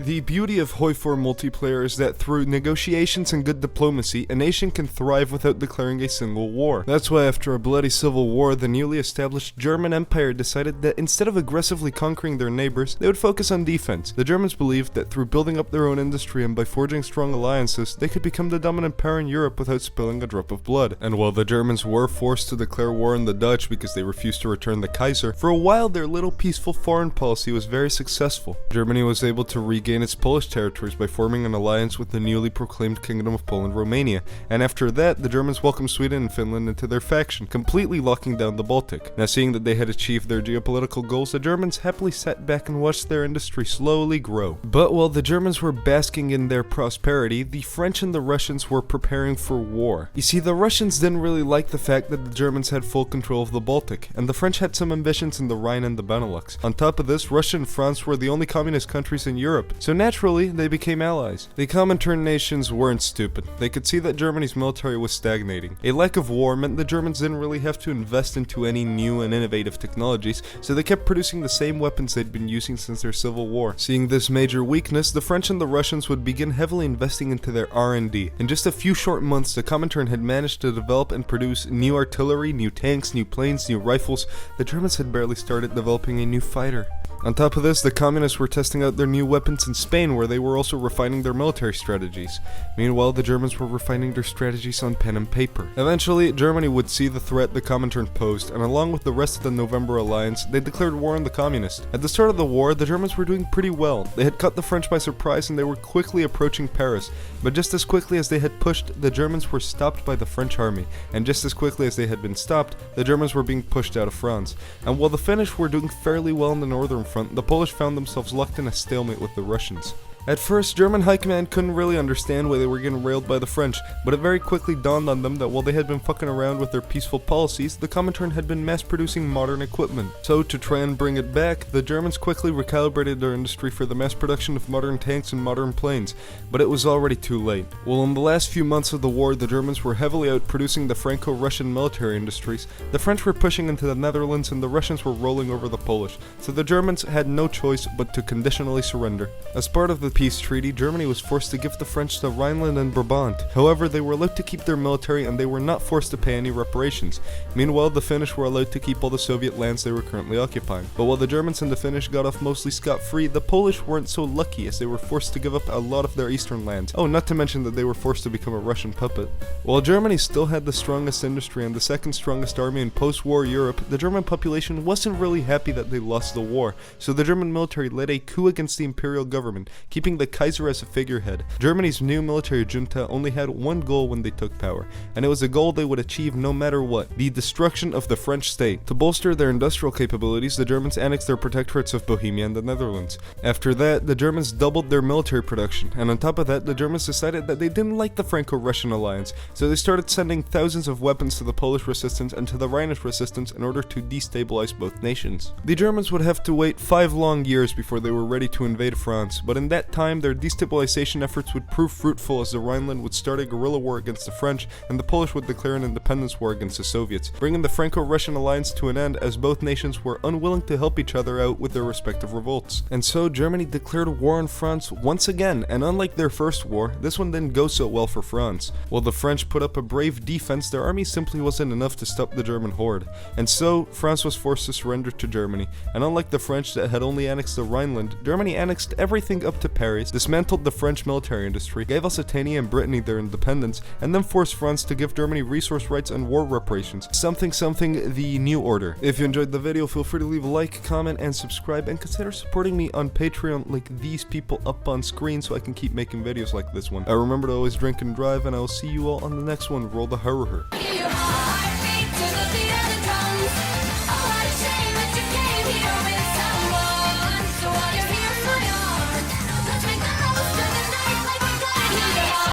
The beauty of Hoi4 multiplayer is that through negotiations and good diplomacy, a nation can thrive without declaring a single war. That's why after a bloody civil war, the newly established German Empire decided that instead of aggressively conquering their neighbors, they would focus on defense. The Germans believed that through building up their own industry and by forging strong alliances, they could become the dominant power in Europe without spilling a drop of blood. And while the Germans were forced to declare war on the Dutch because they refused to return the Kaiser, for a while their little peaceful foreign policy was very successful. Germany was able to regain its Polish territories by forming an alliance with the newly proclaimed Kingdom of Poland-Romania, and after that, the Germans welcomed Sweden and Finland into their faction, completely locking down the Baltic. Now, seeing that they had achieved their geopolitical goals, the Germans happily sat back and watched their industry slowly grow. But while the Germans were basking in their prosperity, the French and the Russians were preparing for war. You see, the Russians didn't really like the fact that the Germans had full control of the Baltic, and the French had some ambitions in the Rhine and the Benelux. On top of this, Russia and France were the only communist countries in Europe, so naturally, they became allies. The Comintern nations weren't stupid. They could see that Germany's military was stagnating. A lack of war meant the Germans didn't really have to invest into any new and innovative technologies, so they kept producing the same weapons they'd been using since their civil war. Seeing this major weakness, the French and the Russians would begin heavily investing into their R&D. In just a few short months, the Comintern had managed to develop and produce new artillery, new tanks, new planes, new rifles. The Germans had barely started developing a new fighter. On top of this, the communists were testing out their new weapons in Spain, where they were also refining their military strategies. Meanwhile, the Germans were refining their strategies on pen and paper. Eventually, Germany would see the threat the Comintern posed, and along with the rest of the November Alliance, they declared war on the communists. At the start of the war, the Germans were doing pretty well. They had caught the French by surprise and they were quickly approaching Paris. But just as quickly as they had pushed, the Germans were stopped by the French army. And just as quickly as they had been stopped, the Germans were being pushed out of France. And while the Finnish were doing fairly well in the northern front, the Polish found themselves locked in a stalemate with the Russians. At first, German high command couldn't really understand why they were getting railed by the French, but it very quickly dawned on them that while they had been fucking around with their peaceful policies, the Comintern had been mass-producing modern equipment. So, to try and bring it back, the Germans quickly recalibrated their industry for the mass production of modern tanks and modern planes, but it was already too late. Well, in the last few months of the war, the Germans were heavily outproducing the Franco-Russian military industries, the French were pushing into the Netherlands, and the Russians were rolling over the Polish, so the Germans had no choice but to conditionally surrender. As part of the peace treaty, Germany was forced to give the French the Rhineland and Brabant. However, they were allowed to keep their military and they were not forced to pay any reparations. Meanwhile, the Finnish were allowed to keep all the Soviet lands they were currently occupying. But while the Germans and the Finnish got off mostly scot-free, the Polish weren't so lucky as they were forced to give up a lot of their eastern lands. Oh, not to mention that they were forced to become a Russian puppet. While Germany still had the strongest industry and the second strongest army in post-war Europe, the German population wasn't really happy that they lost the war, so the German military led a coup against the imperial government, keeping the Kaiser as a figurehead. Germany's new military junta only had one goal when they took power, and it was a goal they would achieve no matter what: the destruction of the French state. To bolster their industrial capabilities, the Germans annexed their protectorates of Bohemia and the Netherlands. After that, the Germans doubled their military production, and on top of that, the Germans decided that they didn't like the Franco-Russian alliance, so they started sending thousands of weapons to the Polish resistance and to the Rhinish resistance in order to destabilize both nations. The Germans would have to wait 5 long years before they were ready to invade France, but in that time, their destabilization efforts would prove fruitful as the Rhineland would start a guerrilla war against the French and the Polish would declare an independence war against the Soviets, bringing the Franco-Russian alliance to an end as both nations were unwilling to help each other out with their respective revolts. And so Germany declared war on France once again, and unlike their first war, this one didn't go so well for France. While the French put up a brave defense, their army simply wasn't enough to stop the German horde. And so, France was forced to surrender to Germany, and unlike the French that had only annexed the Rhineland, Germany annexed everything up to Paris, dismantled the French military industry, gave Occitania and Brittany their independence, and then forced France to give Germany resource rights and war reparations. Something the new order. If you enjoyed the video, feel free to leave a like, comment, and subscribe, and consider supporting me on Patreon like these people up on screen so I can keep making videos like this one. Remember to always drink and drive, and I will see you all on the next one. Roll the horror.